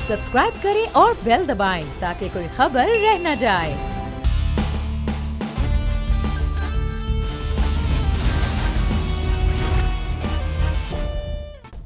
Subscribe करें और bell दबाएं ताकि कोई खबर रह न जाए।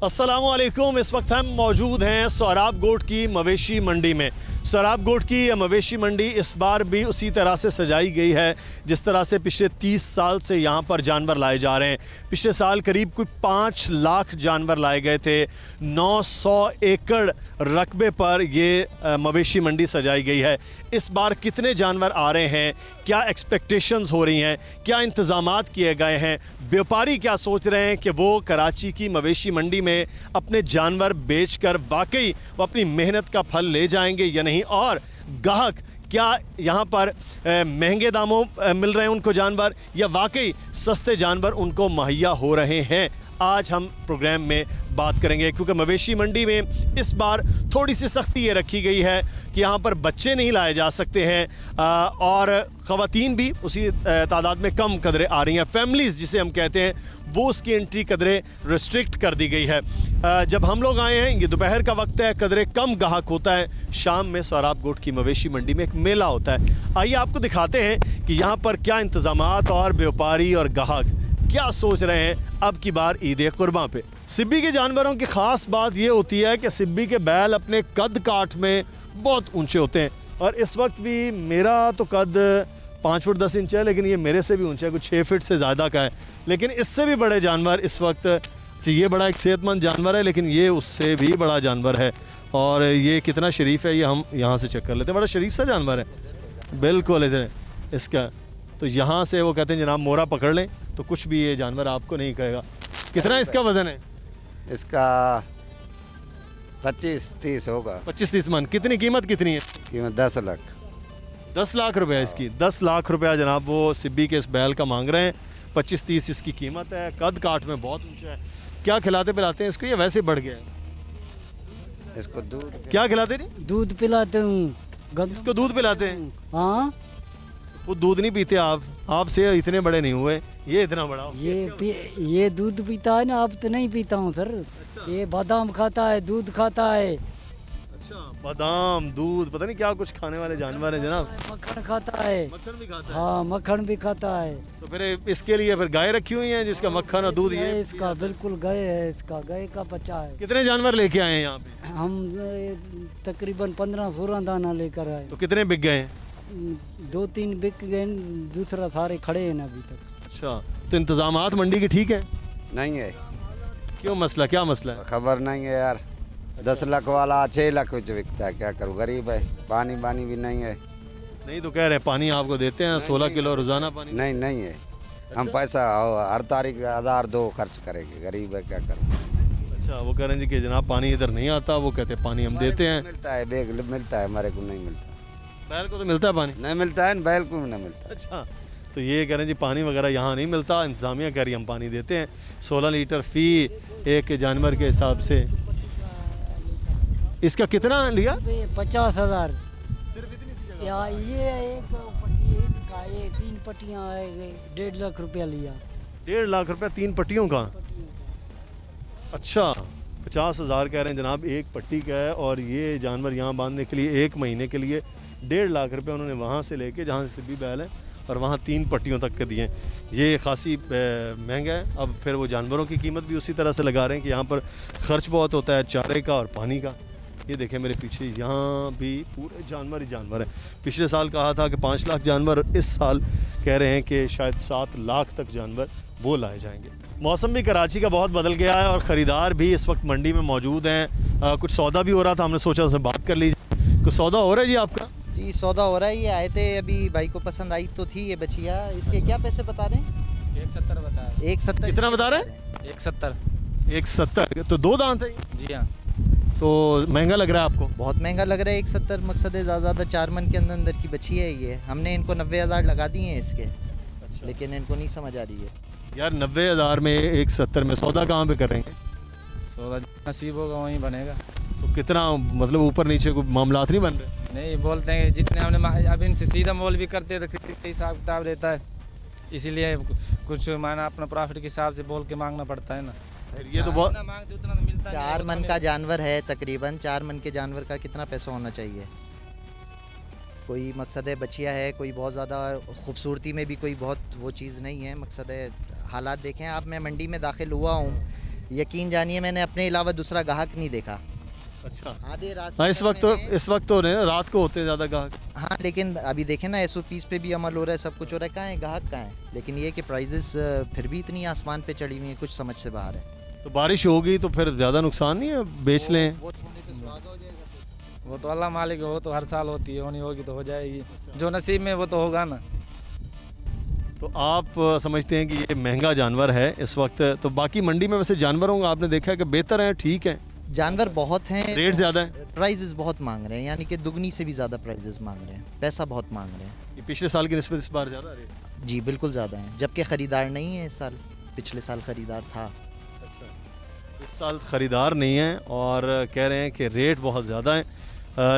अस्सलामुअलैकुम। इस वक्त हम मौजूद हैं सोहराब गोट की मवेशी मंडी में। सोहराब गोट की यह मवेशी मंडी इस बार भी उसी तरह से सजाई गई है जिस तरह से पिछले 30 साल से यहाँ पर जानवर लाए जा रहे हैं। पिछले साल करीब कोई 5 लाख जानवर लाए गए थे। 900 एकड़ रकबे पर ये मवेशी मंडी सजाई गई है। इस बार कितने जानवर आ रहे हैं, क्या एक्सपेक्टेशंस हो रही हैं, क्या इंतज़ामात किए गए हैं, व्यापारी क्या सोच रहे हैं कि वो कराची की मवेशी मंडी में अपने जानवर बेचकर वाकई वो अपनी मेहनत का फल ले जाएंगे या नहीं, और ग्राहक क्या यहाँ पर महंगे दामों मिल रहे हैं उनको जानवर या वाकई सस्ते जानवर उनको मुहैया हो रहे हैं। आज हम प्रोग्राम में बात करेंगे क्योंकि मवेशी मंडी में इस बार थोड़ी सी सख्ती ये रखी गई है कि यहाँ पर बच्चे नहीं लाए जा सकते हैं और ख़वातीन भी उसी तादाद में कम कदरें आ रही हैं। फैमिलीज़ जिसे हम कहते हैं वो उसकी एंट्री कदरें रिस्ट्रिक्ट कर दी गई है। जब हम लोग आए हैं ये दोपहर का वक्त है, कदरें कम गाहक होता है। शाम में सोहराब गोट की मवेशी मंडी में एक मेला होता है। आइए आपको दिखाते हैं कि यहाँ पर क्या इंतज़ामात और व्यापारी और गाहक क्या सोच रहे हैं अब की बार ईद कुर्बान पे। सिब्बी के जानवरों की ख़ास बात ये होती है कि सिब्बी के बैल अपने कद काठ में बहुत ऊंचे होते हैं और इस वक्त भी मेरा तो कद 5 फुट 10 इंच है, लेकिन ये मेरे से भी ऊंचा है, कुछ 6 फीट से ज़्यादा का है। लेकिन इससे भी बड़े जानवर इस वक्त, ये बड़ा एक सेहतमंद जानवर है लेकिन ये उससे भी बड़ा जानवर है। और ये कितना शरीफ है ये हम यहाँ से चेक कर लेते हैं। बड़ा शरीफ सा जानवर है बिल्कुल इधर इसका। तो यहाँ से वो कहते हैं जनाब मोरा पकड़ लें तो कुछ भी ये जानवर आपको नहीं कहेगा। कितना इसका वज़न है? इसका 25-30 होगा। 25-30 मन। कितनी कीमत कितनी है? कीमत 10 लाख। 10 लाख रुपया इसकी। 10 लाख रुपया जनाब वो सिब्बी के इस बैल का मांग रहे हैं। 25-30 इसकी कीमत है। कद काठ में बहुत ऊंचा है। क्या खिलाते पिलाते हैं इसको, ये वैसे बढ़ गया है? इसको दूध क्या खिलाते नहीं? दूध पिलाते हूँ। इसको दूध पिलाते हैं? हाँ। वो दूध नहीं पीते आप? आपसे इतने बड़े नहीं हुए, ये इतना बड़ा हो। ये दूध पीता है ना, आप तो नहीं पीता हूँ सर। अच्छा। ये बादाम खाता है, दूध खाता है। अच्छा, बादाम दूध पता नहीं क्या कुछ खाने वाले जानवर हैं जनाब। मक्खन खाता है। मक्खन भी खाता है? हाँ, मक्खन भी खाता है। तो फिर इसके लिए फिर गाय रखी हुई है जिसका मक्खन और दूध ये इसका बिल्कुल गाय है, इसका गाय का बच्चा है। कितने जानवर लेके आए हैं यहाँ पे? हम तकरीबन 15-16 दाना लेकर आए। तो कितने बिक गए हैं? 2-3 बिक गए, दूसरा सारे खड़े हैं अभी तक। अच्छा, तो इंतजामात मंडी की ठीक है? नहीं है। क्यों मसला, क्या मसला है? खबर नहीं है यार। 10 लाख वाला 6 लाख कुछ बिकता है, क्या करूँ, गरीब है। पानी भी नहीं है। नहीं तो कह रहे पानी आपको देते हैं 16 किलो रोजाना पानी? नहीं है। हम पैसा हर तारीख 1000-2 खर्च करेंगे, गरीब है, क्या करूँ। अच्छा, वो कह रहे हैं जी कि जनाब पानी इधर नहीं आता, वो कहते हैं पानी हम देते हैं। मिलता है, बैग मिलता है, हमारे को नहीं मिलता। बैल को तो मिलता है पानी? नहीं मिलता है, बैल को भी नहीं मिलता। अच्छा, तो ये कह रहे हैं जी पानी वगैरह यहाँ नहीं मिलता, इंतजामिया कह रही हम पानी देते हैं 16 लीटर फी एक जानवर के हिसाब से। इसका कितना लिया? 50,000। सिर्फ इतनी? या ये एक पट्टी का, ये 3 पट्टियाँ 1.5 लाख रुपया लिया। 1.5 लाख रुपया 3 पट्टियों का? अच्छा, 50,000 कह रहे हैं जनाब एक पट्टी का है। और ये जानवर यहाँ बांधने के लिए 1 महीने के लिए 1.5 लाख रुपये उन्होंने वहाँ से लेके जहाँ से सिब्बी बैल है और वहाँ 3 पट्टियों तक के दिए। ये खासी महंगा है। अब फिर वो जानवरों की कीमत भी उसी तरह से लगा रहे हैं कि यहाँ पर ख़र्च बहुत होता है चारे का और पानी का। ये देखें मेरे पीछे, यहाँ भी पूरे जानवर ही जानवर हैं। पिछले साल कहा था कि 5 लाख जानवर, इस साल कह रहे हैं कि शायद 7 लाख तक जानवर वो लाए जाएंगे। मौसम भी कराची का बहुत बदल गया है और ख़रीदार भी इस वक्त मंडी में मौजूद हैं। कुछ सौदा भी हो रहा था, हमने सोचा उससे बात कर लीजिए। कुछ सौदा हो रहा है जी आपका? जी सौदा हो रहा है। ये आए थे अभी, भाई को पसंद आई तो थी ये बचिया। इसके क्या पैसे बता रहे हैं? 170 बता रहे हैं। 170। कितना बता रहे हैं? 170। 170। तो 2 दांत है? जी हाँ। तो महंगा लग रहा है आपको? बहुत महंगा लग रहा है। 170 मकसद है ज़्यादा 4 मन के अंदर की बची है ये। हमने इनको 90,000 लगा दिए हैं इसके। अच्छा। लेकिन इनको नहीं समझ आ रही है यार। 90,000 में 170 में सौदा कहाँ पे करेंगे? सौदा नसीब होगा वहीं बनेगा। तो कितना मतलब ऊपर नीचे कोई मामलात नहीं बन रहे? नहीं, बोलते हैं जितने हमने अब इनसे सीधा मोल भी करते हैं तो हिसाब किताब रहता है, इसीलिए कुछ माना अपना प्रॉफिट के हिसाब से बोल के मांगना पड़ता है ना। ये तो बहुत जितना मांगते उतना तो मिलता नहीं है। 4 मन का जानवर है तकरीबन, 4 मन के जानवर का कितना पैसा होना चाहिए? कोई मकसद है बचिया है, कोई बहुत ज़्यादा खूबसूरती में भी कोई बहुत वो चीज़ नहीं है। मकसद है हालात देखें आप, मैं मंडी में दाखिल हुआ हूँ, यकीन जानिए मैंने अपने अलावा दूसरा ग्राहक नहीं देखा। अच्छा। आधे रास्ते हाँ, इस वक्त तो नहीं, रात को होते हैं ज़्यादा ग्राहक। हाँ, लेकिन अभी देखें ना SOPs पे भी अमल हो रहा है, सब कुछ हो रहा है, कहाँ है ग्राहक कहाँ है? लेकिन ये कि प्राइजेस फिर भी इतनी आसमान पे चढ़ी हुई हैं, कुछ समझ से बाहर है। तो बारिश होगी तो फिर ज़्यादा नुकसान नहीं है, बेच लें। वो सोने पे सुहागा हो जाएगा। वो तो अल्लाह मालिक है, वो तो हर साल होती है, होनी होगी तो हो जाएगी, जो नसीब में वो तो होगा ना। तो आप समझते हैं कि ये महंगा जानवर है इस वक्त। तो बाकी मंडी में वैसे जानवरों का आपने देखा है कि बेहतर है, ठीक है, जानवर बहुत हैं, रेट ज़्यादा है। प्राइजेस बहुत मांग रहे हैं, यानी कि दुगनी से भी ज़्यादा प्राइजेस मांग रहे हैं, पैसा बहुत मांग रहे हैं। ये पिछले साल की निस्बत इस बार ज़्यादा रेट। जी बिल्कुल ज़्यादा है, जबकि ख़रीदार नहीं है इस साल, पिछले साल ख़रीदार था। अच्छा, इस साल ख़रीदार नहीं है और कह रहे हैं कि रेट बहुत ज़्यादा है।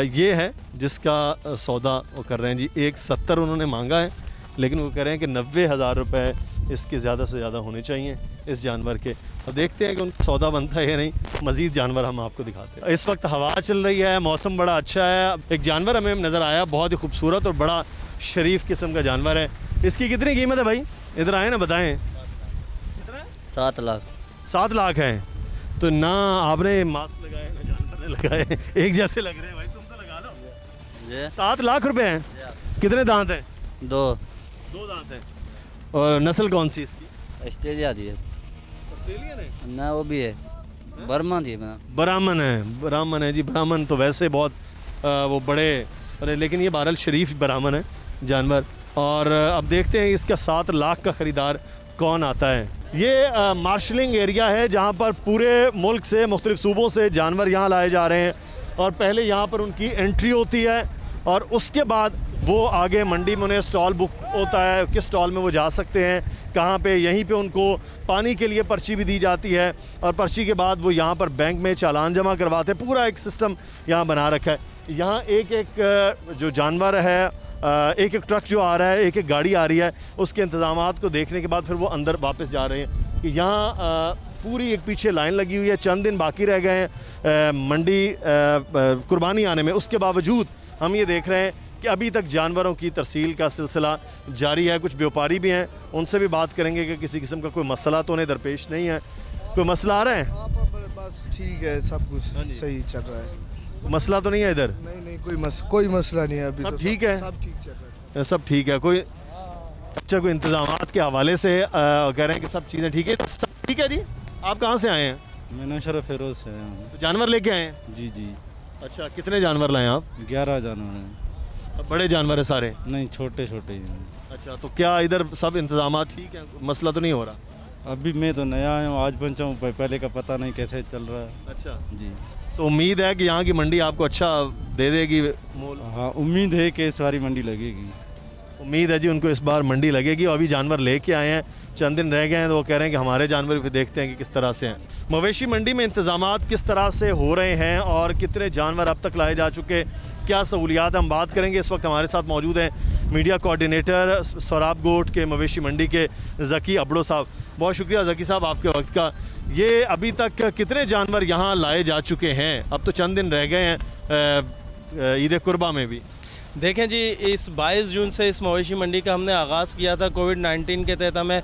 ये है जिसका सौदा वो कर रहे हैं जी। 170 उन्होंने मांगा है, लेकिन वो कह रहे हैं कि 90,000 रुपये इसके ज़्यादा से ज़्यादा होने चाहिए इस जानवर के। अब देखते हैं कि उनका सौदा बनता है या नहीं। मज़ीद जानवर हम आपको दिखाते हैं। इस वक्त हवा चल रही है, मौसम बड़ा अच्छा है। एक जानवर हमें नज़र आया, बहुत ही खूबसूरत और बड़ा शरीफ किस्म का जानवर है। इसकी कितनी कीमत है भाई? इधर आए ना, बताएं। 7 लाख। 7 लाख है। तो ना आपने मास्क लगाए ना जानवर ने लगाए, एक जैसे लग रहे हैं भाई, तुम तो लगा लो। ये 7 लाख रुपए हैं। कितने दांत हैं? 2 दांत हैं। और नस्ल कौन सी इसकी? ऑस्ट्रेलिया दी है ऑस्ट्रेलियन है ना, वो भी है बर्मा दी मैं। ब्राह्मण है जी। ब्राह्मण तो वैसे बहुत वो बड़े, अरे लेकिन ये बहरहाल शरीफ ब्राह्मण है जानवर। और अब देखते हैं इसका 7 लाख का ख़रीदार कौन आता है। ये मार्शलिंग एरिया है जहाँ पर पूरे मुल्क से, मुख्तलिफ सूबों से जानवर यहाँ लाए जा रहे हैं और पहले यहाँ पर उनकी एंट्री होती है और उसके बाद वो आगे मंडी में उन्हें स्टॉल बुक होता है, किस स्टॉल में वो जा सकते हैं, कहाँ पे। यहीं पे उनको पानी के लिए पर्ची भी दी जाती है और पर्ची के बाद वो यहाँ पर बैंक में चालान जमा करवाते हैं। पूरा एक सिस्टम यहाँ बना रखा है। यहाँ एक एक जो जानवर है, एक एक ट्रक जो आ रहा है, एक एक गाड़ी आ रही है, उसके इंतज़ामात को देखने के बाद फिर वो अंदर वापस जा रहे हैं। कि यहाँ पूरी एक पीछे लाइन लगी हुई है। चंद दिन बाकी रह गए हैं मंडी कुर्बानी आने में, उसके बावजूद हम ये देख रहे हैं कि अभी तक जानवरों की तरसील का सिलसिला जारी है। कुछ व्यापारी भी हैं, उनसे भी बात करेंगे कि किसी किस्म का कोई मसला तो उन्हें दरपेश नहीं है। कोई मसला आ रहा है? बस ठीक है, सब कुछ सही चल रहा है। मसला तो नहीं है इधर? नहीं कोई मसला नहीं है अभी। सब तो ठीक है? सब ठीक चल रहा है। सब ठीक है। कोई अच्छा, कोई इंतजामात के हवाले से कह रहे हैं कि सब चीज़ें ठीक है? सब ठीक है जी। आप कहाँ से आए हैं? मैं नौशर फिरोज से तो जानवर लेके आए हैं? जी। अच्छा, कितने जानवर लाए आप? 11 जानवर हैं। अब बड़े जानवर है सारे? नहीं, छोटे छोटे ही हैं। अच्छा, तो क्या इधर सब इंतजामात ठीक है, मसला तो नहीं हो रहा? अभी मैं तो नया आया हूँ, आज पहुँचा हूँ, पहले का पता नहीं कैसे चल रहा है। अच्छा जी। तो उम्मीद है कि यहाँ की मंडी आपको अच्छा दे देगी मोल? हाँ, उम्मीद है कि इस बारी मंडी लगेगी। उम्मीद है जी उनको इस बार मंडी लगेगी। और अभी जानवर लेके आए हैं, चंद दिन रह गए हैं, तो वो कह रहे हैं कि हमारे जानवर भी देखते हैं कि किस तरह से हैं। मवेशी मंडी में इंतजामात किस तरह से हो रहे हैं और कितने जानवर अब तक लाए जा चुके, क्या सहूलियात, हम बात करेंगे। इस वक्त हमारे साथ मौजूद हैं मीडिया कोऑर्डिनेटर सोराब गोट के मवेशी मंडी के ज़की अबड़ो साहब। बहुत शुक्रिया ज़की साहब आपके वक्त का। ये अभी तक कितने जानवर यहाँ लाए जा चुके हैं? अब तो चंद दिन रह गए हैं ईद कुर्बा में भी। देखें जी, इस 22 जून से इस मवेशी मंडी का हमने आगाज़ किया था। कोविड-19 के तहत हमें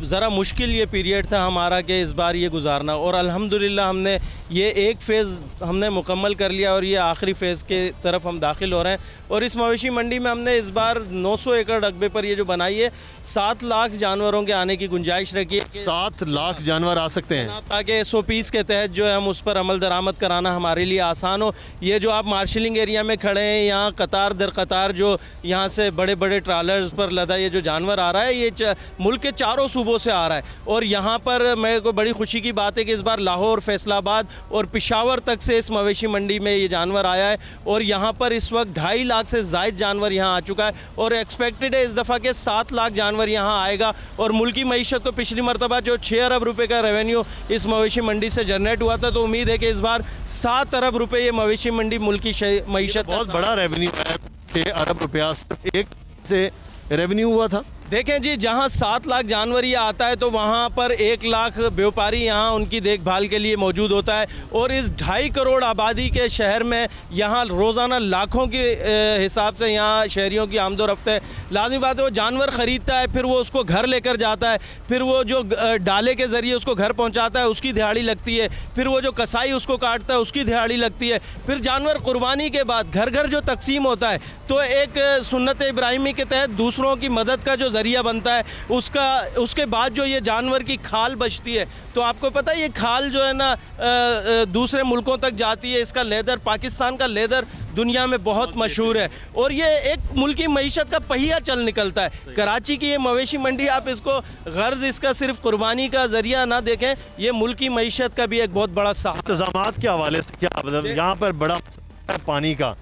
ज़रा मुश्किल ये पीरियड था हमारा कि इस बार ये गुजारना, और अल्हम्दुलिल्लाह हमने ये एक फ़ेज़ हमने मुकम्मल कर लिया और ये आखिरी फ़ेज़ के तरफ हम दाखिल हो रहे हैं। और इस मवेशी मंडी में हमने इस बार 900 एकड़ रकबे पर ये जो बनाई है, 7 लाख जानवरों के आने की गुंजाइश रखी है। 7 लाख जानवर आ सकते हैं, ताकि SOPs के तहत जो है हम उस पर अमल दरामद कराना हमारे लिए आसान हो। ये जो आप मार्शलिंग एरिया में खड़े हैं, यहाँ कतार दर कतार जो यहाँ से बड़े बड़े ट्रालर्स पर लदा ये जो जानवर आ रहा है, ये मुल्क के चारों सूबों से आ रहा है। और यहाँ पर मेरे को बड़ी खुशी की बात है कि इस बार लाहौर, फैसलाबाद और पेशावर तक से इस मवेशी मंडी में ये जानवर आया है। और यहाँ पर इस वक्त 2.5 लाख से ज़ायद जानवर यहाँ आ चुका है और एक्सपेक्टेड है इस दफ़ा के 7 लाख जानवर यहाँ आएगा। और मुल्की मईशत को पिछली मरतबा जो 6 अरब रुपये का रेवेन्यू इस मवेशी मंडी से जनरेट हुआ था, तो उम्मीद है कि इस बार 7 अरब रुपये ये मवेशी मंडी मुल्की मईशत बहुत बड़ा रेवेन्यू है। 6 अरब रुपया सिर्फ एक से रेवेन्यू हुआ था। देखें जी, जहां 7 लाख जानवर ये आता है तो वहां पर 1 लाख व्यापारी यहाँ उनकी देखभाल के लिए मौजूद होता है। और इस 2.5 करोड़ आबादी के शहर में यहाँ रोज़ाना लाखों के हिसाब से यहाँ शहरियों की आमदोरफ्त है। लाजमी बात है, वो जानवर ख़रीदता है, फिर वो उसको घर लेकर जाता है, फिर वो जो डाले के ज़रिए उसको घर पहुँचाता है उसकी दिहाड़ी लगती है, फिर वो जो कसाई उसको काटता है उसकी दिहाड़ी लगती है, फिर जानवर कुर्बानी के बाद घर घर जो तकसीम होता है तो एक सुन्नत इब्राहिमी के तहत दूसरों की मदद का जो ज़रिया बनता है उसके बाद जो ये जानवर की खाल बचती है, तो आपको पता है ये खाल जो है ना दूसरे मुल्कों तक जाती है। इसका लेदर, पाकिस्तान का लेदर दुनिया में बहुत मशहूर है और ये एक मुल्क की मईशत का पहिया चल निकलता है। कराची की ये मवेशी मंडी, आप इसको गर्ज इसका सिर्फ कुर्बानी का ज़रिया ना देखें, ये मुल्क की मईशत का भी एक बहुत बड़ा सहारा। इंतज़ामात के हवाले से क्या मतलब यहाँ पर बड़ा मसला है पानी का।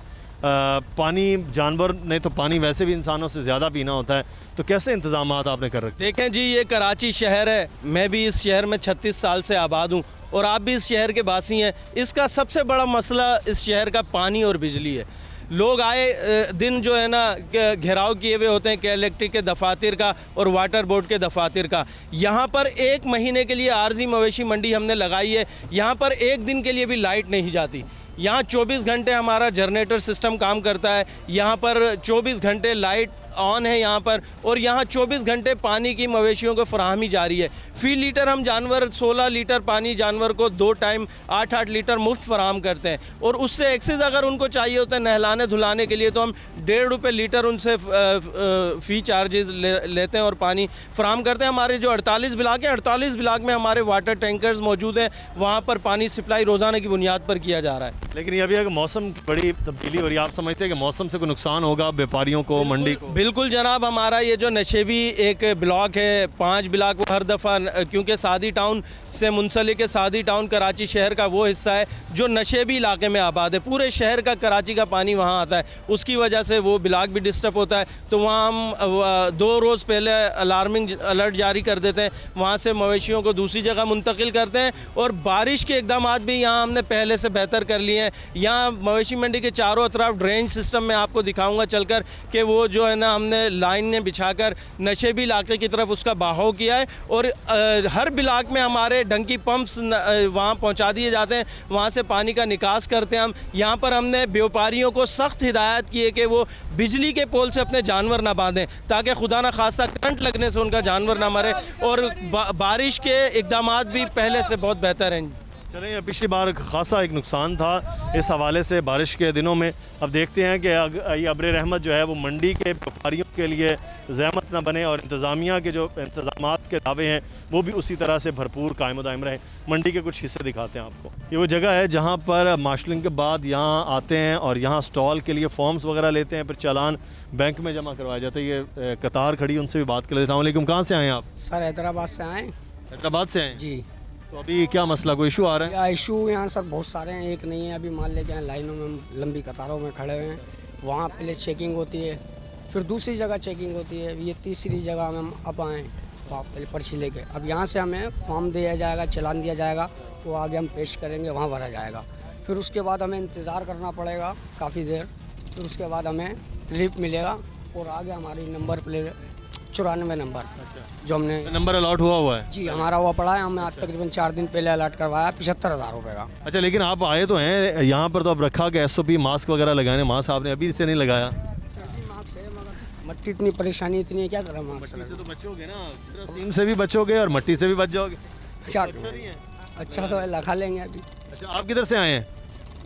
पानी जानवर ने तो पानी वैसे भी इंसानों से ज़्यादा पीना होता है, तो कैसे इंतज़ामात आपने कर रखे? देखें जी, ये कराची शहर है, मैं भी इस शहर में 36 साल से आबाद हूँ और आप भी इस शहर के वासी हैं। इसका सबसे बड़ा मसला इस शहर का पानी और बिजली है। लोग आए दिन जो है ना घेराव किए हुए होते हैं कि इलेक्ट्रिक के दफातर का और वाटर बोर्ड के दफातर का। यहाँ पर 1 महीने के लिए आर्जी मवेशी मंडी हमने लगाई है, यहाँ पर 1 दिन के लिए भी लाइट नहीं जाती। यहाँ 24 घंटे हमारा जनरेटर सिस्टम काम करता है, यहाँ पर 24 घंटे लाइट ऑन है यहाँ पर, और यहाँ 24 घंटे पानी की मवेशियों को फराहमी जारी है। फ़ी लीटर हम जानवर 16 लीटर पानी जानवर को 2 टाइम 8-8 लीटर मुफ्त फराहम करते हैं और उससे एक्सेस अगर उनको चाहिए होता है नहलाने धुलाने के लिए तो हम 1.5 रुपये लीटर उनसे फ़ी चार्जेस लेते हैं और पानी फराहम करते हैं। हमारे जो 48 ब्लाक हैं, 48 ब्लाक में हमारे वाटर टैंकर्स मौजूद हैं, वहाँ पर पानी सप्लाई रोज़ाना की बुनियाद पर किया जा रहा है। लेकिन ये अभी अगर मौसम की बड़ी तब्दीली हो रही है, आप समझते हैं कि मौसम से कोई नुकसान होगा व्यापारियों को, मंडी को? बिल्कुल जनाब, हमारा ये जो नशेबी एक ब्लॉक है, 5 ब्लॉक, वो हर दफ़ा क्योंकि सादी टाउन से मुंसलिक है, सादी टाउन कराची शहर का वो हिस्सा है जो नशेबी इलाके में आबाद है। पूरे शहर का कराची का पानी वहाँ आता है, उसकी वजह से वो ब्लॉक भी डिस्टर्ब होता है। तो वहाँ हम 2 रोज़ पहले अलार्मिंग अलर्ट जारी कर देते हैं, वहाँ से मवेशियों को दूसरी जगह मुंतकिल करते हैं और बारिश के इकदाम भी यहाँ हमने पहले से बेहतर कर लिए हैं। यहाँ मवेशी मंडी के चारों तरफ ड्रेनेज सिस्टम में आपको दिखाऊँगा चलकर कि वो जो है ना हमने लाइन बिछाकर नशेबी इलाके की तरफ उसका बहाव किया है और हर ब्लॉक में हमारे डंकी पंप्स वहाँ पहुँचा दिए जाते हैं, वहाँ से पानी का निकास करते हैं हम। यहाँ पर हमने व्यापारियों को सख्त हिदायत की है कि वो बिजली के पोल से अपने जानवर ना बांधें ताकि खुदा न खास्ता करंट लगने से उनका जानवर ना मरे, और बारिश के इकदाम भी पहले से बहुत बेहतर हैं। चलें, पिछली बार खासा एक नुकसान था इस हवाले से बारिश के दिनों में। अब देखते हैं कि ये अब्र रहमत जो है वो मंडी के व्यापारियों के लिए ज़हमत ना बने और इंतज़ामिया के जो इंतज़ामात के दावे हैं वो भी उसी तरह से भरपूर कायम दायम रहे। मंडी के कुछ हिस्से दिखाते हैं आपको। ये वो जगह है जहाँ पर मार्शलिंग के बाद यहाँ आते हैं और यहाँ स्टॉल के लिए फॉर्म्स वगैरह लेते हैं, फिर चालान बैंक में जमा करवाया जाता है। ये कतार खड़ी, उनसे भी बात कर लेते हैं। अस्सलाम वालेकुम, कहाँ से आए आप? सर हैदराबाद से आए। हैदराबाद से आए जी। तो अभी क्या मसला, कोई इशू आ रहा है? या इशू यहाँ सर बहुत सारे हैं, एक नहीं है। अभी मान लेके यहाँ लाइनों में हम लंबी कतारों में खड़े हुए हैं, वहाँ पहले चेकिंग होती है, फिर दूसरी जगह चेकिंग होती है, ये तीसरी जगह में हम अब आए वहाँ पहले पर्ची लेके। अब यहाँ से हमें फॉर्म दिया जाएगा, चालान दिया जाएगा, वो आगे हम पेश करेंगे, वहाँ भरा जाएगा। फिर उसके बाद हमें इंतज़ार करना पड़ेगा काफ़ी देर, फिर उसके बाद हमें रिलीफ मिलेगा और आगे हमारी नंबर प्लेट 94 नंबर जो हमने नंबर अलॉट हुआ है। जी हमारा हुआ पड़ा है, हमने आज तकरीबन 4 दिन पहले अलर्ट करवाया 75,000 रुपये का। अच्छा, लेकिन आप आए तो हैं यहाँ पर, तो अब रखा कि SOP मास्क वगैरह लगाने, मास्क आपने अभी से नहीं लगाया? मास्क है मगर मट्टी इतनी परेशानी इतनी है, क्या करें मास्क से? तो बचोगे ना, जरासीम से भी बचोगे और मट्टी से भी बच जाओगे। क्या अच्छा तो लगा लेंगे अभी। अच्छा, आप किधर से आए हैं?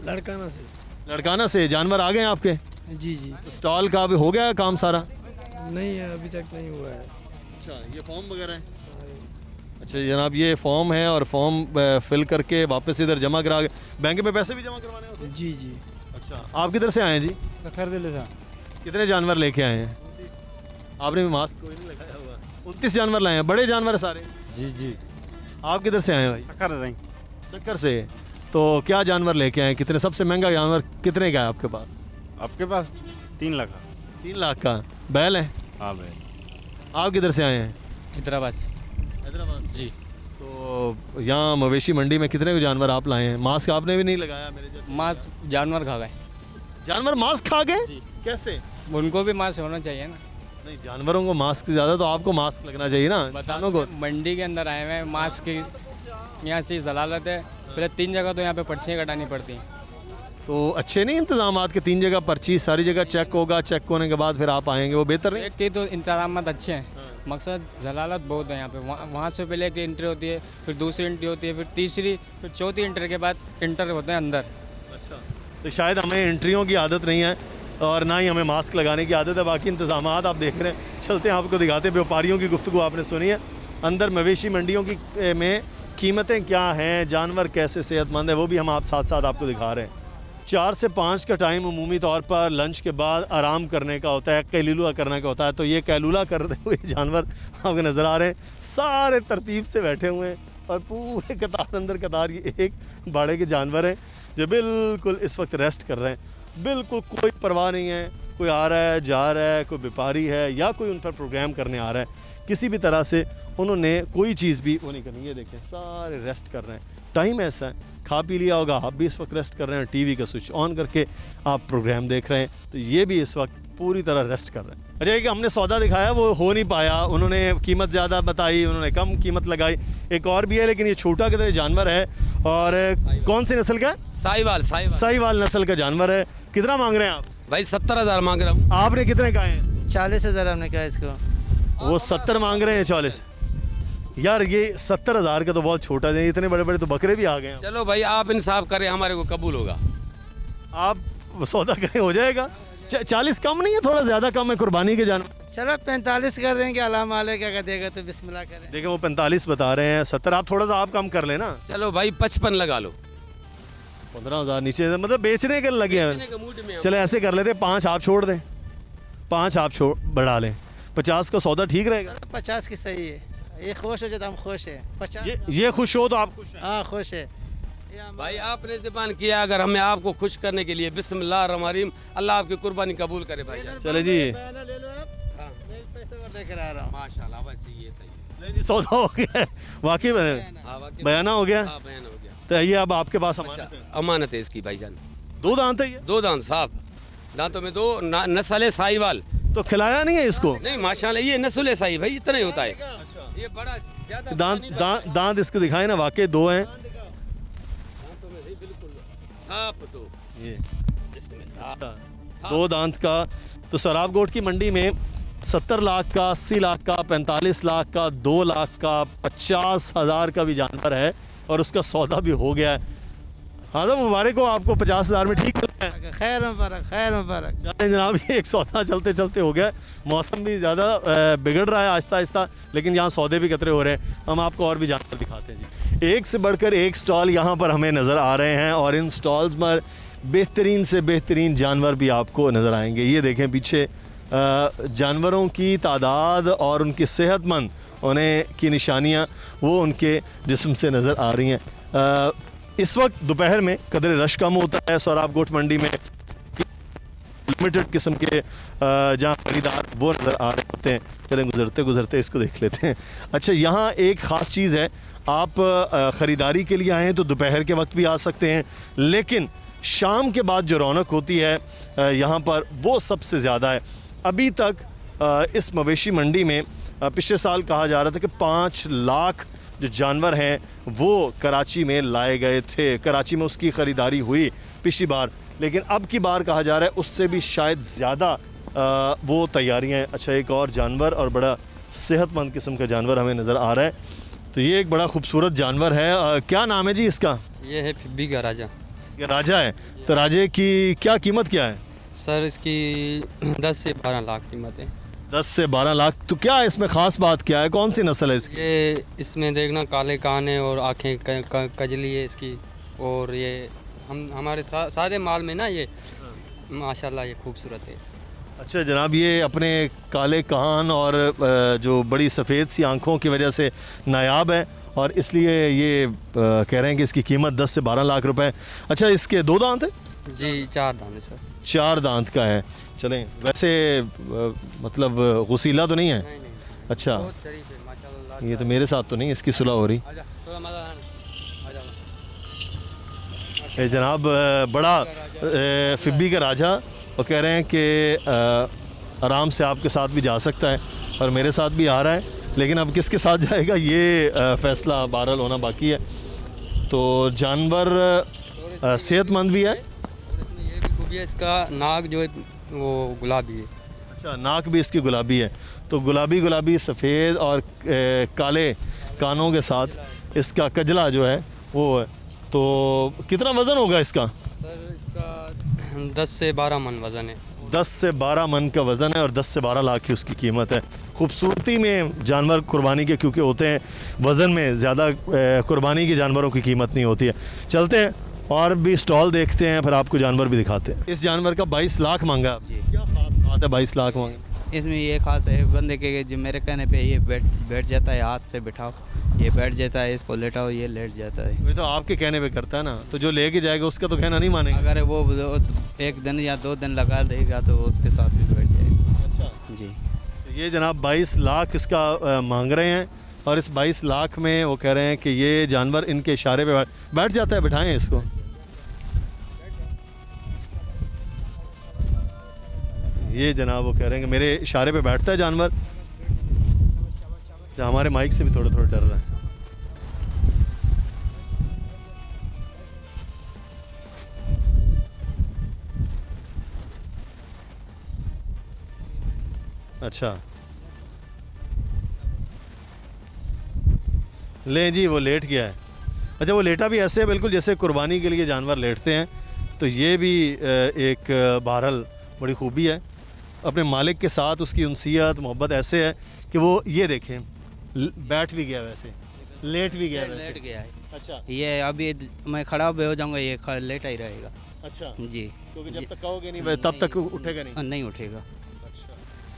लड़काना से। लड़काना से। जानवर आ गए हैं आपके? जी जी। स्टॉल का अभी हो गया काम सारा? नहीं है, अभी तक नहीं हुआ है। अच्छा, ये फॉर्म वगैरह है? अच्छा जनाब, ये फॉर्म है और फॉर्म फिल करके वापस इधर जमा करा के बैंक में पैसे भी जमा करवाने होते हैं? जी जी। अच्छा, आप किधर से आए हैं जी? सखर दिल था। कितने जानवर लेके आए हैं? आपने भी मास्क कोई नहीं लगाया हुआ। 29 जानवर लाए हैं, बड़े जानवर है सारे? जी जी। आप किधर से आए हैं भाई? सक्कर से। तो क्या जानवर लेके आए? कितने, सबसे महंगा जानवर कितने का है आपके पास? आपके पास 3 लाख। 3 लाख का बैल है? हाँ बैल। आप किधर से आए हैं? हैदराबाद से। हैदराबाद जी। तो यहाँ मवेशी मंडी में कितने को जानवर आप लाए हैं? मास्क आपने भी नहीं लगाया मेरे जैसे। मांस जानवर खा गए। जानवर मास्क खा गए? कैसे? उनको भी मांस होना चाहिए ना। नहीं, जानवरों को मास्क से ज़्यादा तो आपको मास्क लगना चाहिए ना, इंसानों को। मंडी के अंदर आए हुए हैं, मास्क की यहाँ से जलालत है। पहले 3 जगह तो यहाँ पे पर्चियाँ कटानी पड़ती हैं। तो अच्छे नहीं इंतजाम के 3 जगह पर्ची, सारी जगह चेक होगा, चेक होने के बाद फिर आप आएंगे, वो बेहतर नहीं? एक के तो इंतजाम अच्छे हैं, मकसद जलालत बहुत है यहाँ पे। वहाँ से पहले एक एंट्री होती है, फिर दूसरी एंट्री होती है, फिर तीसरी, फिर चौथी एंट्री के बाद इंटर होते हैं अंदर। अच्छा, तो शायद हमें एंट्रियों की आदत नहीं है और ना ही हमें मास्क लगाने की आदत है। बाकी इंतजाम आप देख रहे हैं, चलते हैं आपको दिखाते हैं। व्यापारियों की गुफ्तगू आपने सुनी है, अंदर मवेशी मंडियों की में कीमतें क्या हैं, जानवर कैसे सेहतमंद है, वो भी हम आप साथ साथ आपको दिखा रहे हैं। 4 से 5 का टाइम अमूमी तौर पर लंच के बाद आराम करने का होता है, कैलूला करने का होता है। तो ये कैलूला करते हुए जानवर आपको नज़र आ रहे हैं, सारे तरतीब से बैठे हुए हैं और पूरे कतार अंदर कतार ये एक बाड़े के जानवर हैं जो बिल्कुल इस वक्त रेस्ट कर रहे हैं। बिल्कुल कोई परवाह नहीं है, कोई आ रहा है जा रहा है, कोई व्यापारी है या कोई उन पर प्रोग्राम करने आ रहा है, किसी भी तरह से उन्होंने कोई चीज़ भी वो नहीं करनी। ये देखें सारे रेस्ट कर रहे हैं, टाइम ऐसा है, खा पी लिया होगा, आप भी इस वक्त रेस्ट कर रहे हैं, टीवी का स्विच ऑन करके आप प्रोग्राम देख रहे हैं, तो ये भी इस वक्त पूरी तरह रेस्ट कर रहे हैं। अच्छा, ये कि हमने सौदा दिखाया वो हो नहीं पाया, उन्होंने कीमत ज़्यादा बताई, उन्होंने कम कीमत लगाई। एक और भी है लेकिन ये छोटा किधर जानवर है और कौन सी नस्ल का? साहिवाल। साहिवाल नस्ल का जानवर है। कितना मांग रहे हैं आप? भाई 70,000 मांग रहा हूँ। आपने कितने कहा है? 40,000 हमने कहा इसको। वो 70 मांग रहे हैं। 40 यार, ये 70,000 का तो बहुत छोटा है, इतने बड़े बड़े तो बकरे भी आ गए हैं। चलो भाई आप इंसाफ करें, हमारे को कबूल होगा। आप सौदा करें, हो जाएगा। 40 कम नहीं है, थोड़ा ज़्यादा कम है कुर्बानी के जानवर। चलो 45 कर देंगे, अल्लाह माले क्या देगा तो बिस्मिल्लाह करें। देखिए वो 45 बता रहे हैं, 70 आप थोड़ा सा आप कम कर लेना। चलो भाई 55 लगा लो। 15,000 नीचे, मतलब बेचने के लगे हैं। चले ऐसे कर लेते, 5 आप छोड़ दें, 5 आप छोड़ बढ़ा लें, 50 का सौदा ठीक रहेगा। 50 की सही है, ये खुश है, जब हम खुश है। 50 ये खुश हो तो आप खुश हैं। हाँ खुश है भाई, आपने ज़बान किया, अगर हमें आपको खुश करने के लिए बिस्मिल्लाह रहमान रहीम, अल्लाह आपकी कुर्बानी कबूल करे भाई। चले जी, ले लो आप, पैसे और लेकर आ रहा हूँ। माशाल्लाह, बस ये सही है। नहीं सौदा हो गया, वाकई बयाना हो गया। बयान हो गया। तो ये अब आपके पास अमानत है। अमानत है इसकी भाईजान। 2 दांत है ये? 2 दांत साफ, दांतों में 2 नस्ल है साहिवाल। तो खिलाया नहीं है इसको? नहीं माशाल्लाह, ये नस्ल है साही भाई, इतना ही होता है। ये बड़ा ज्यादा दांत इसको दिखाए ना, वाकई 2 हैं। तो ये अच्छा 2 दांत का। तो सराब गोट की मंडी में 70 लाख का, 80 लाख का, 45 लाख का, 2 लाख का, 50,000 का भी जानवर है और उसका सौदा भी हो गया है। हाँ तो मुबारक हो आपको, 50,000 में ठीक है। खैर मुबारक, खैर मुबारक। चलें जनाब, ये एक सौदा चलते चलते हो गया। मौसम भी ज़्यादा बिगड़ रहा है आहिस्ता आहिस्ता, लेकिन यहाँ सौदे भी कतरे हो रहे हैं। हम आपको और भी जानवर दिखाते हैं जी। एक से बढ़कर एक स्टॉल यहाँ पर हमें नज़र आ रहे हैं और इन स्टॉल्स पर बेहतरीन से बेहतरीन जानवर भी आपको नज़र आएंगे। ये देखें पीछे जानवरों की तादाद और उनकी सेहतमंद होने की निशानियाँ वो उनके जिस्म से नज़र आ रही हैं। इस वक्त दोपहर में कदर रश कम होता है सौराब गोट मंडी में, लिमिटेड किस्म के जहाँ खरीदार वो नज़र आ रहे होते हैं। चलें गुजरते गुजरते इसको देख लेते हैं। अच्छा, यहाँ एक ख़ास चीज़ है, आप ख़रीदारी के लिए आए हैं तो दोपहर के वक्त भी आ सकते हैं, लेकिन शाम के बाद जो रौनक होती है यहाँ पर वो सबसे ज़्यादा है। अभी तक इस मवेशी मंडी में पिछले साल कहा जा रहा था कि 5 लाख जो जानवर हैं वो कराची में लाए गए थे, कराची में उसकी ख़रीदारी हुई पिछली बार, लेकिन अब की बार कहा जा रहा है उससे भी शायद ज़्यादा वो तैयारियां हैं। अच्छा, एक और जानवर और बड़ा सेहतमंद किस्म का जानवर हमें नज़र आ रहा है। तो ये एक बड़ा खूबसूरत जानवर है, क्या नाम है जी इसका? ये है फिब्बी का राजा। ये राजा है, तो राजे की क्या कीमत क्या है? सर इसकी 10 से 12 लाख कीमत है। 10 से 12 लाख। तो क्या इसमें ख़ास बात क्या है, कौन सी नस्ल है इसकी? ये इसमें देखना काले कान है और आँखें कजली है इसकी, और ये हमारे सारे माल में ना ये माशाल्लाह ये खूबसूरत है। अच्छा जनाब, ये अपने काले कान और जो बड़ी सफ़ेद सी आँखों की वजह से नायाब है और इसलिए ये कह रहे हैं कि इसकी कीमत 10 से 12 लाख रुपए। अच्छा, इसके 2 दांत है? जी 4 दांत है सर। 4 दांत का है। चलें, वैसे मतलब गुसीला तो नहीं है? नहीं नहीं। अच्छा, बहुत शरीफ है माशाल्लाह। ये तो मेरे साथ तो नहीं, इसकी सुलह हो रही। ये जनाब बड़ा फिब्बी का राजा, और कह रहे हैं कि आराम से आपके साथ भी जा सकता है और मेरे साथ भी आ रहा है, लेकिन अब किसके साथ जाएगा ये फ़ैसला बहरहाल होना बाकी है। तो जानवर सेहतमंद भी है। और इसमें ये भी खूबी है, इसका नाक जो है वो गुलाबी है। अच्छा, नाक भी इसकी गुलाबी है। तो गुलाबी गुलाबी सफ़ेद और काले कानों के साथ इसका कजला जो है वो है। तो कितना वज़न होगा इसका? सर इसका 10 से 12 मन वज़न है। 10 से 12 मन का वज़न है और 10 से 12 लाख की उसकी कीमत है। खूबसूरती में जानवर कुर्बानी के क्योंकि होते हैं, वज़न में ज़्यादा कुर्बानी के जानवरों की कीमत नहीं होती है। चलते हैं और भी स्टॉल देखते हैं, फिर आपको जानवर भी दिखाते हैं। इस जानवर का 22 लाख मांगा, क्या ख़ास बात है 22 लाख मांगा? इसमें ये खास है बंदे के जो मेरे कहने पे ये बैठ जाता है, हाथ से बिठाओ ये बैठ जाता है, इसको लेटाओ ये लेट जाता है। ये तो आपके कहने पे करता है ना, तो जो लेके जाएगा उसका तो कहना नहीं मानेगा। अगर वो 1 दिन या 2 दिन लगा देगा तो उसके साथ भी बैठ जाएगा। अच्छा जी, तो ये जनाब 22 लाख इसका मांग रहे हैं और इस 22 लाख में वो कह रहे हैं कि ये जानवर इनके इशारे पे बैठ जाता है। बिठाएं इसको। ये जनाब वो कह रहे हैं कि मेरे इशारे पे बैठता है जानवर। हमारे माइक से भी थोड़ा थोड़ा डर रहा है। अच्छा ले जी, वो लेट गया है। अच्छा, वो लेटा भी ऐसे है बिल्कुल जैसे कुर्बानी के लिए जानवर लेटते हैं। तो ये भी एक बहरहाल बड़ी खूबी है। अपने मालिक के साथ उसकी उनसियत मोहब्बत ऐसे है कि वो ये देखें बैठ भी गया, वैसे लेट भी गया, वैसे लेट गया है। अच्छा, ये अभी मैं खड़ा भी हो जाऊंगा ये लेटा ही रहेगा। अच्छा जी, क्योंकि जब तक कहोगे नहीं तब तक उठेगा नहीं। नहीं उठेगा। अच्छा,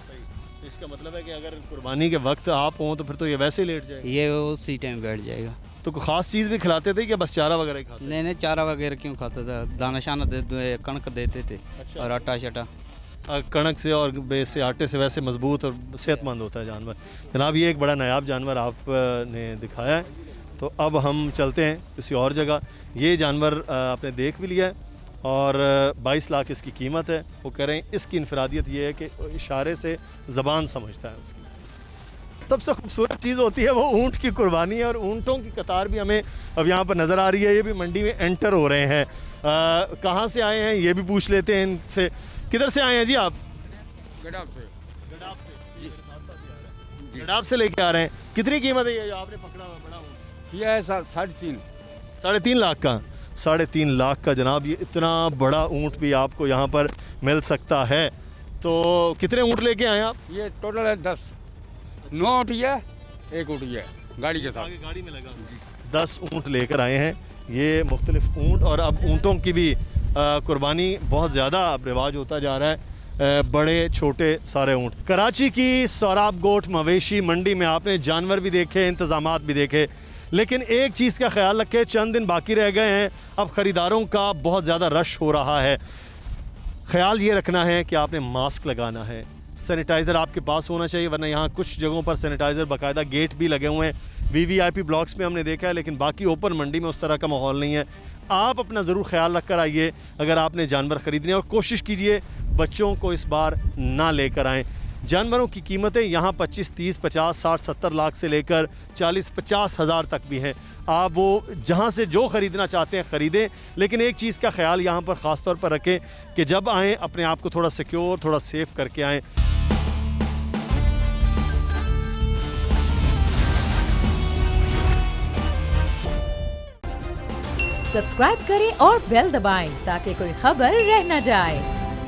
सही। इसका मतलब है कि अगर कुर्बानी के वक्त आप हों तो फिर तो ये वैसे ही लेट जाएगा। ये उसी टाइम बैठ जाएगा। तो कोई ख़ास चीज़ भी खिलाते थे कि बस चारा वगैरह ही खाते? नहीं चारा वगैरह क्यों खाता था, दाना शाना कणक देते थे। अच्छा। और आटा शटा। कणक से और बेस से आटे से वैसे मजबूत और सेहतमंद होता है जानवर। जनाब ये एक बड़ा नायाब जानवर आपने दिखाया है। तो अब हम चलते हैं किसी और जगह। ये जानवर आपने देख भी लिया है और 22 लाख इसकी कीमत है। वो कह रहे हैं इसकी इनफरादियत ये है कि इशारे से ज़बान समझता है उसकी। सबसे खूबसूरत चीज़ होती है वो ऊँट की कुर्बानी है और ऊँटों की कतार भी हमें अब यहाँ पर नज़र आ रही है। ये भी मंडी में एंटर हो रहे हैं। कहाँ से आए हैं ये भी पूछ लेते हैं इनसे। किधर से आए हैं जी आप? गडाब से। गडाब से लेके आ रहे हैं। कितनी कीमत है ये जो आपने पकड़ा हुआ बड़ा ऊँट? ये है 3.5। 3.5 लाख का। 3.5 लाख का जनाब ये इतना बड़ा ऊँट भी आपको यहाँ पर मिल सकता है। तो कितने ऊँट लेके आए आप? ये टोटल है 10। 9 ऊँट है, 1 ऊँट है गाड़ी के साथ। आगे गाड़ी में लगा 10 ऊँट लेकर आए हैं। ये मुख्तलिफ ऊँट, और अब ऊँटों की भी कुर्बानी बहुत ज़्यादा अब रिवाज होता जा रहा है। बड़े छोटे सारे ऊँट। कराची की सोराब गोट मवेशी मंडी में आपने जानवर भी देखे, इंतज़ामात भी देखे, लेकिन एक चीज़ का ख्याल रखें, चंद दिन बाकी रह गए हैं। अब ख़रीदारों का बहुत ज़्यादा रश हो रहा है। ख्याल ये रखना है कि आपने मास्क लगाना है, सैनिटाइज़र आपके पास होना चाहिए, वरना यहाँ कुछ जगहों पर सैनिटाइज़र बाकायदा गेट भी लगे हुए हैं। वीवीआईपी ब्लॉक्स में हमने देखा है, लेकिन बाकी ओपन मंडी में उस तरह का माहौल नहीं है। आप अपना ज़रूर ख्याल रख कर आइए अगर आपने जानवर ख़रीदने, और कोशिश कीजिए बच्चों को इस बार ना लेकर आएँ। जानवरों की कीमतें यहाँ 25, 30, 50, 60, 70 लाख से लेकर 40, 50 हज़ार तक भी हैं। आप वो जहाँ से जो ख़रीदना चाहते हैं ख़रीदें, लेकिन एक चीज़ का ख्याल यहाँ पर ख़ास तौर पर रखें कि जब आएँ अपने आप को थोड़ा सिक्योर, थोड़ा सेफ़ करके आएँ। सब्सक्राइब करें और बेल दबाएं ताकि कोई खबर रह न जाए।